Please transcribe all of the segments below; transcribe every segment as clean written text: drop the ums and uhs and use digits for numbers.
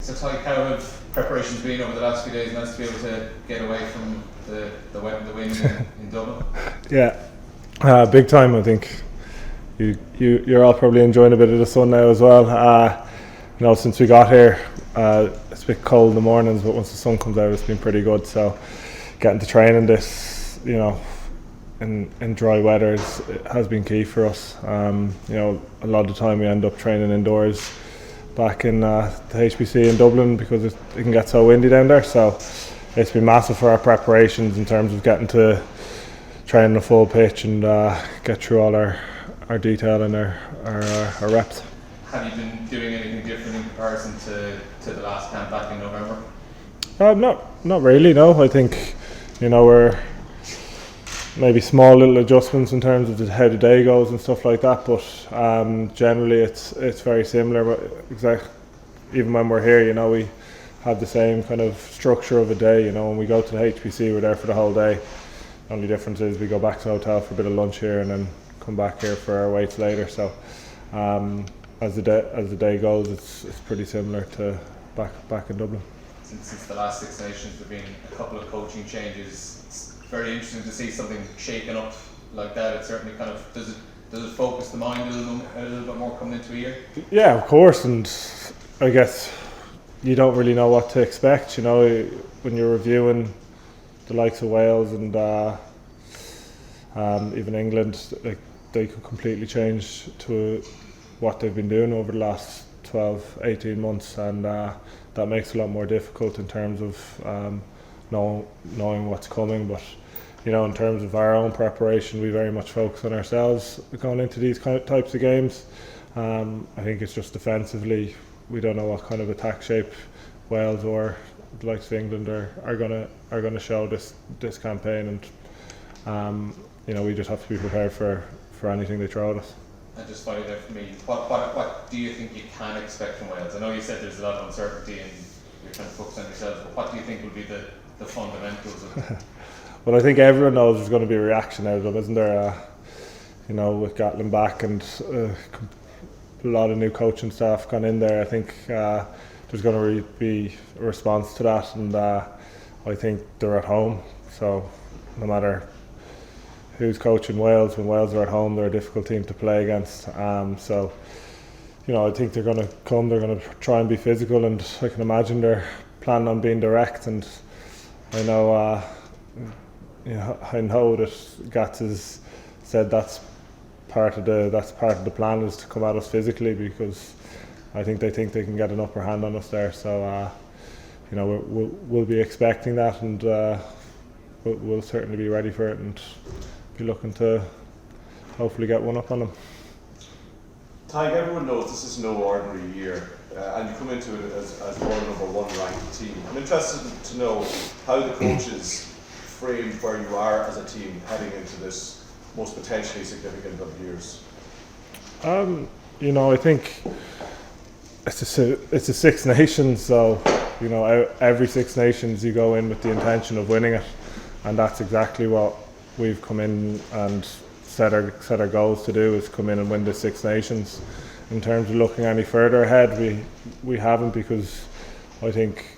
So Tadhg, how have preparations been over the last few days? Nice to be able to get away from the wet and the wind in Dublin. Yeah, big time. I think you're all probably enjoying a bit of the sun now as well. Since we got here, it's a bit cold in the mornings, but once the sun comes out, it's been pretty good. So getting to training this, in dry weather has been key for us. A lot of the time we end up training indoors back in the HBC in Dublin because it can get so windy down there. So it's been massive for our preparations in terms of getting to train the full pitch and get through all our detail and our reps. Have you been doing anything different in comparison to the last camp back in November? Not really, no. I think, we're maybe small little adjustments in terms of how the day goes and stuff like that, but generally it's very similar. But even when we're here, we have the same kind of structure of a day. When we go to the HPC, we're there for the whole day. The only difference is we go back to the hotel for a bit of lunch here and then come back here for our weights later. So as the day goes, it's pretty similar to back in Dublin. Since the last Six Nations, there have been a couple of coaching changes. It's very interesting to see something shaken up like that. It certainly kind of does it focus the mind a little bit more coming into a year. Yeah, of course, and I guess you don't really know what to expect. When you're reviewing the likes of Wales and even England, they could completely change to what they've been doing over the last 12-18 months, and that makes it a lot more difficult in terms of knowing what's coming. But in terms of our own preparation, we very much focus on ourselves going into these types of games. I think it's just defensively, we don't know what kind of attack shape Wales or the likes of England are gonna show this campaign, and we just have to be prepared for anything they throw at us. And just finally there for me, what do you think you can expect from Wales? I know you said there's a lot of uncertainty and you're trying to focus on yourselves, but what do you think will be the fundamentals of it? Well, I think everyone knows there's going to be a reaction out of them, isn't there? With Gatlin back and a lot of new coaching staff gone in there, I think there's going to be a response to that, and I think they're at home, so no matter who's coaching Wales, when Wales are at home, they're a difficult team to play against. So I think they're going to come, they're going to try and be physical, and I can imagine they're planning on being direct. And I know that Gats has said that's part of the plan, is to come at us physically, because I think they can get an upper hand on us there. So we'll be expecting that, and we'll certainly be ready for it, and be looking to hopefully get one up on them. Tadhg, everyone knows this is no ordinary year, and you come into it as the world number one ranked team. I'm interested to know how the coaches framed where you are as a team heading into this most potentially significant of years. I think it's a Six Nations, so every Six Nations you go in with the intention of winning it, and that's exactly what we've come in and set our goals to do, is come in and win the Six Nations. In terms of looking any further ahead, we haven't, because I think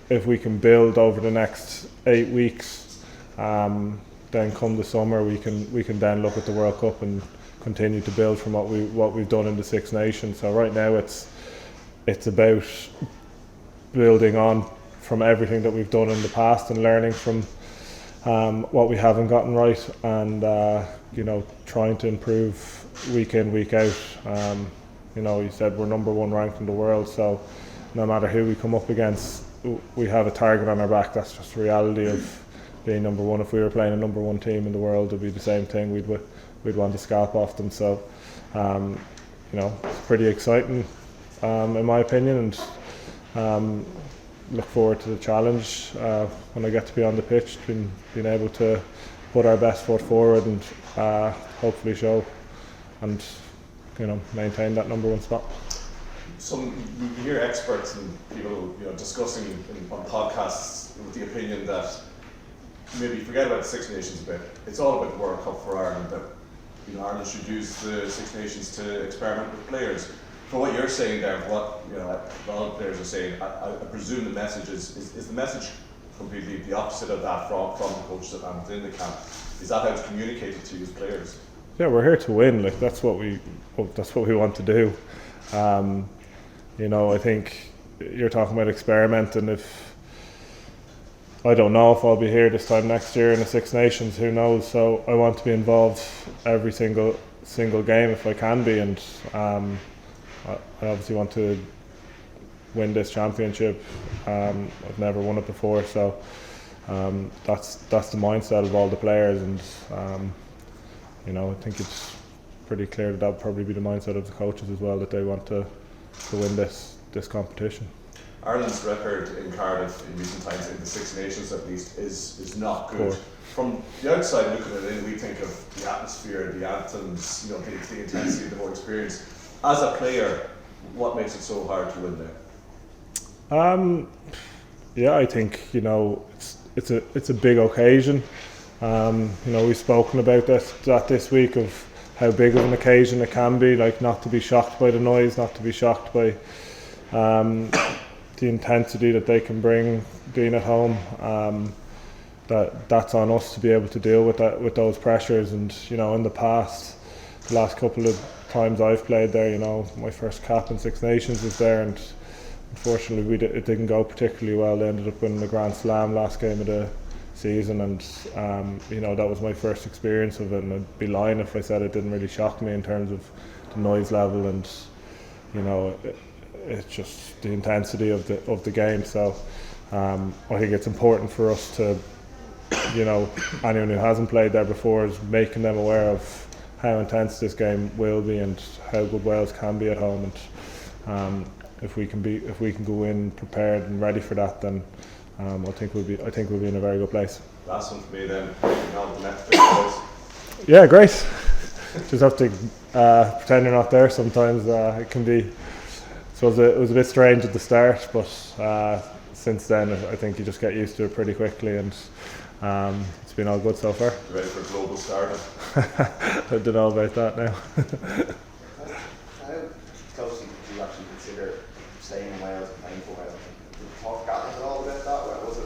if we can build over the next 8 weeks, then come the summer we can then look at the World Cup and continue to build from what we've done in the Six Nations. So right now it's about building on from everything that we've done in the past and learning from what we haven't gotten right, and trying to improve week in, week out. You said we're number one ranked in the world, so no matter who we come up against, we have a target on our back. That's just the reality of being number one. If we were playing a number one team in the world, it'd be the same thing. We'd want to scalp off them. So it's pretty exciting in my opinion, and look forward to the challenge when I get to be on the pitch, being able to put our best foot forward and hopefully show and maintain that number one spot. You hear experts and people discussing on podcasts with the opinion that maybe forget about the Six Nations a bit. It's all about the World Cup for Ireland. That Ireland should use the Six Nations to experiment with players. For what you're saying there, for what a lot of players are saying, I presume the message is the message completely the opposite of that from the coaches and within the camp. Is that how it's communicated to you as players? Yeah, we're here to win. Like that's what we want to do. I think you're talking about experimenting. If I don't know if I'll be here this time next year in the Six Nations, who knows? So I want to be involved every single game if I can be, and I obviously want to win this championship. I've never won it before, so that's the mindset of all the players, and I think it's pretty clear that that'll probably be the mindset of the coaches as well, that they want to win this competition. Ireland's record in Cardiff in recent times, in the Six Nations at least, is not good. From the outside looking at it, we think of the atmosphere, the anthems, the intensity, the more experience. As a player, what makes it so hard to win there? Yeah, I think it's a big occasion. We've spoken about that this week of how big of an occasion it can be. Like, not to be shocked by the noise, not to be shocked by the intensity that they can bring being at home. That's on us to be able to deal with those pressures. And in the past, the last couple of times I've played there, my first cap in Six Nations was there, and unfortunately it didn't go particularly well. They ended up winning the Grand Slam last game of the season, and that was my first experience of it, and I'd be lying if I said it didn't really shock me in terms of the noise level and it's just the intensity of the game. So I think it's important for us to, anyone who hasn't played there before, is making them aware of how intense this game will be and how good Wales can be at home. And if we can go in prepared and ready for that, then I think we'll be in a very good place. Last one for me then. The next yeah, great. Just have to pretend you're not there sometimes. It can be. So it was a bit strange at the start, but since then I think you just get used to it pretty quickly, and it's been all good so far. You ready for a global startup? I don't know about that now. How closely did you actually consider staying in Wales and playing for Wales? Did you talk at all about that? Or was it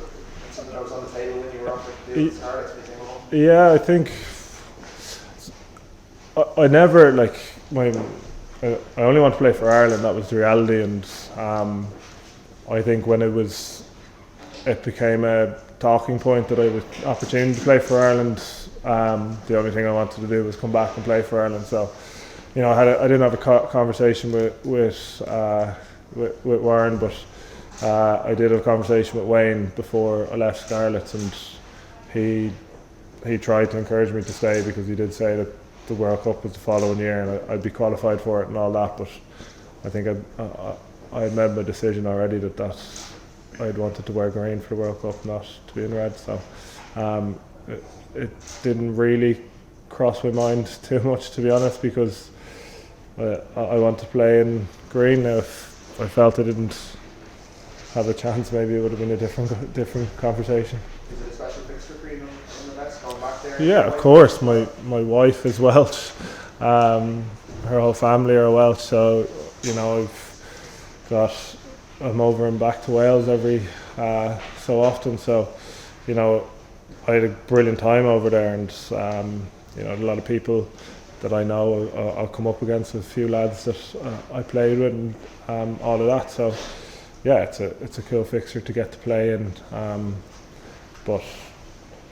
something that was on the table when you were offered to do the Cardiff when you came home? Yeah, I think I never I only want to play for Ireland. That was the reality, and I think when it became a talking point that I had an opportunity to play for Ireland, the only thing I wanted to do was come back and play for Ireland. So, I didn't have a conversation with Warren, but I did have a conversation with Wayne before I left Scarlets, and he tried to encourage me to stay, because he did say that the World Cup was the following year and I'd be qualified for it and all that. But I think I had made my decision already that I'd wanted to wear green for the World Cup, not to be in red. So it didn't really cross my mind too much, to be honest, because I want to play in green. Now, if I felt I didn't have a chance, maybe it would have been a different conversation. Is it a special fixture for you in the West, going back there? Yeah, of course. My wife is Welsh. Her whole family are Welsh, so I'm over and back to Wales every so often. So I had a brilliant time over there, and a lot of people that I know I'll come up against, a few lads that I played with, and all of that. So yeah, it's a cool fixture to get to play in. But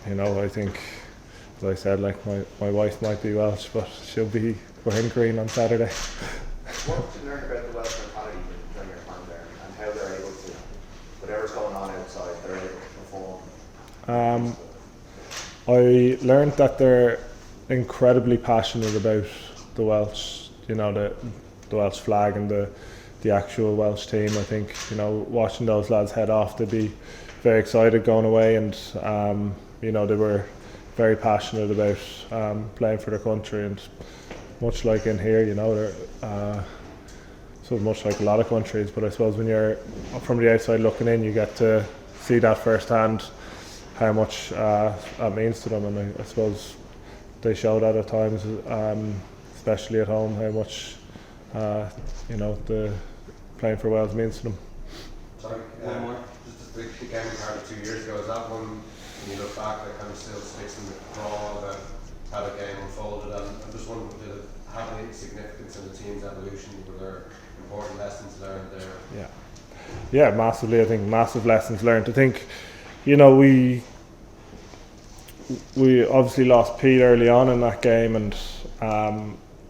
I think, as I said, my wife might be Welsh, but she'll be wearing green on Saturday. What did you learn about the Welsh mentality during your time there, and how they're able to, whatever's going on outside, they're able to perform? I learned that they're incredibly passionate about the Welsh, the Welsh flag and the actual Welsh team. I think watching those lads head off, they'd be very excited going away, and they were very passionate about playing for their country, and much like in here, they're so much like a lot of countries. But I suppose when you're from the outside looking in, you get to see that firsthand, how much that means to them, and I suppose they show that at times, especially at home, how much the playing for Wales means to them. Sorry, just the game in Cardiff 2 years ago, is that one, when you look back, that kind of still sticks in the craw about how the game unfolded? And I'm just wondering, did it have any significance in the team's evolution? Were there important lessons learned there? Yeah, massively. I think massive lessons learned. I think, we obviously lost Pete early on in that game, and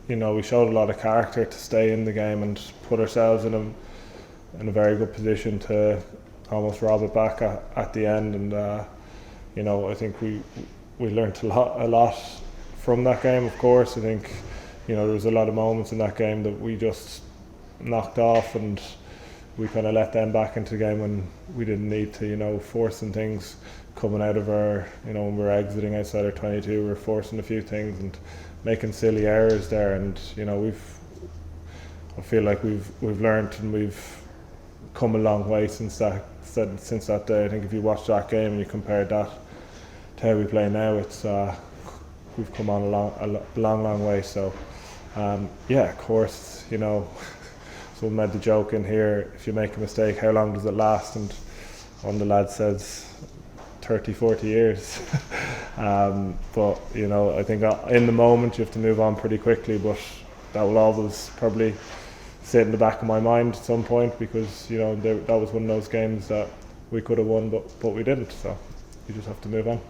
we showed a lot of character to stay in the game and put ourselves in a very good position to almost rob it back at the end. And I think we learnt a lot from that game. Of course, I think there was a lot of moments in that game that we just knocked off, and we kind of let them back into the game when we didn't need to. Forcing things coming out of our, when we were exiting outside our 22, we were forcing a few things and making silly errors there. And I feel like we've learned and we've come a long way since that day. I think if you watch that game and you compare that to how we play now, it's we've come on a long way. So of course, someone made the joke in here, if you make a mistake, how long does it last? And one of the lads says 30-40 years. But I think in the moment you have to move on pretty quickly, but that will always probably sit in the back of my mind at some point, because that was one of those games that we could have won, but we didn't. So you just have to move on.